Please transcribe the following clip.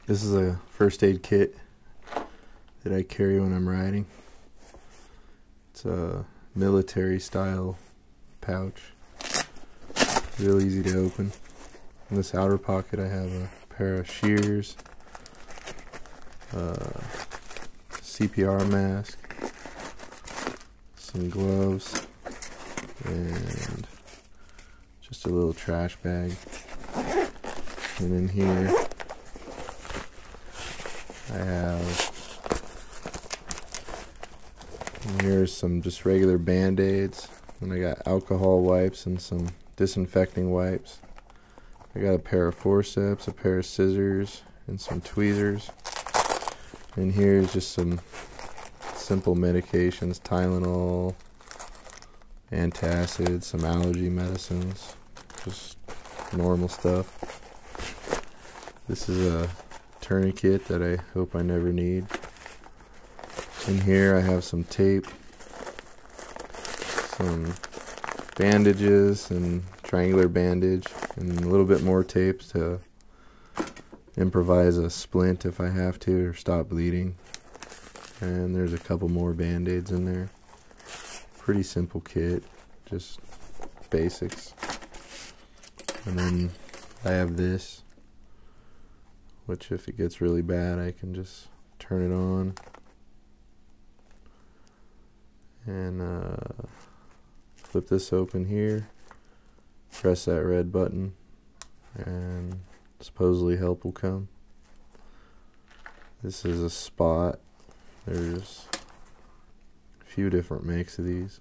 This is a first aid kit that I carry when I'm riding. It's a military style pouch. Real easy to open. In this outer pocket I have a pair of shears, CPR mask, some gloves, and just a little trash bag. And in here I have, and here's some just regular band-aids, and I got alcohol wipes and some disinfecting wipes. I got a pair of forceps, a pair of scissors, and some tweezers. And here's just some simple medications: Tylenol, antacid, some allergy medicines, just normal stuff. This is a tourniquet that I hope I never need. In here I have some tape, some bandages and triangular bandage, and a little bit more tape to improvise a splint if I have to or stop bleeding. And there's a couple more band-aids in there. Pretty simple kit, just basics. And then I have this, which if it gets really bad I can just turn it on and flip this open here, press that red button, and supposedly help will come. This is a spot. There's a few different makes of these.